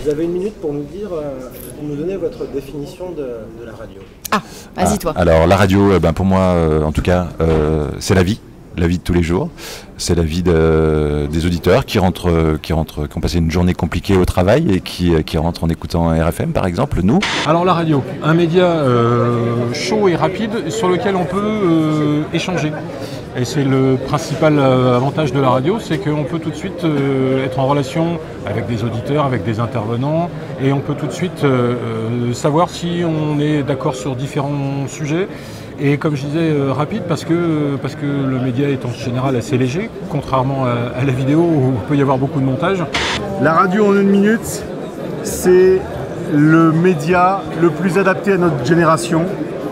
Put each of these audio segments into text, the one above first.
Vous avez une minute pour nous dire, pour nous donner votre définition de la radio. Ah, vas-y toi. Alors la radio, pour moi, en tout cas, c'est la vie de tous les jours. C'est la vie des auditeurs qui ont passé une journée compliquée au travail et qui rentrent en écoutant RFM par exemple, nous. Alors la radio, un média chaud et rapide sur lequel on peut échanger. Et c'est le principal avantage de la radio, c'est qu'on peut tout de suite être en relation avec des auditeurs, avec des intervenants, et on peut tout de suite savoir si on est d'accord sur différents sujets. Et comme je disais, rapide parce que le média est en général assez léger, contrairement à la vidéo où il peut y avoir beaucoup de montage. La radio en une minute, c'est le média le plus adapté à notre génération,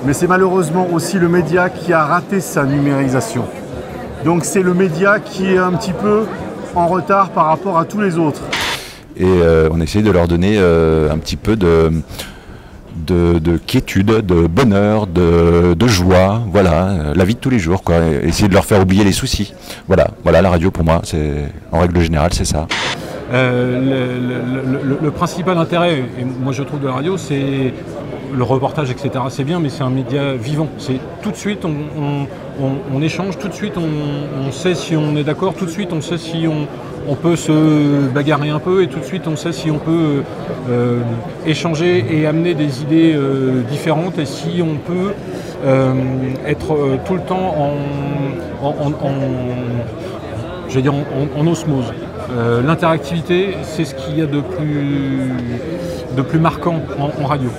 mais c'est malheureusement aussi le média qui a raté sa numérisation. Donc c'est le média qui est un petit peu en retard par rapport à tous les autres. Et on essaie de leur donner un petit peu de quiétude, de bonheur, de joie, voilà, la vie de tous les jours, quoi. Essayer de leur faire oublier les soucis. Voilà, la radio pour moi, en règle générale, c'est ça. Le principal intérêt, et moi je trouve de la radio, c'est le reportage, etc. C'est bien, mais c'est un média vivant. C'est tout de suite, on échange, tout de suite, on sait si on est d'accord, tout de suite, on sait si on peut se bagarrer un peu, et tout de suite, on sait si on peut échanger et amener des idées différentes, et si on peut être tout le temps en osmose. L'interactivité, c'est ce qu'il y a de plus marquant en radio.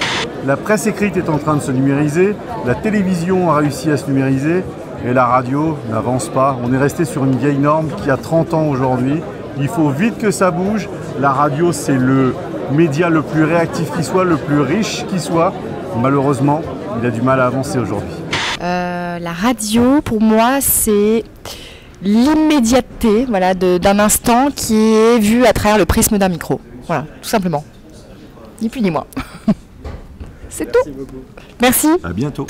La presse écrite est en train de se numériser, la télévision a réussi à se numériser et la radio n'avance pas. On est resté sur une vieille norme qui a 30 ans aujourd'hui. Il faut vite que ça bouge. La radio, c'est le média le plus réactif qui soit, le plus riche qui soit. Malheureusement, il a du mal à avancer aujourd'hui. La radio, pour moi, c'est l'immédiateté, voilà, d'un instant qui est vu à travers le prisme d'un micro. Voilà, tout simplement. Ni plus ni moins. C'est tout. Merci beaucoup. Merci. À bientôt.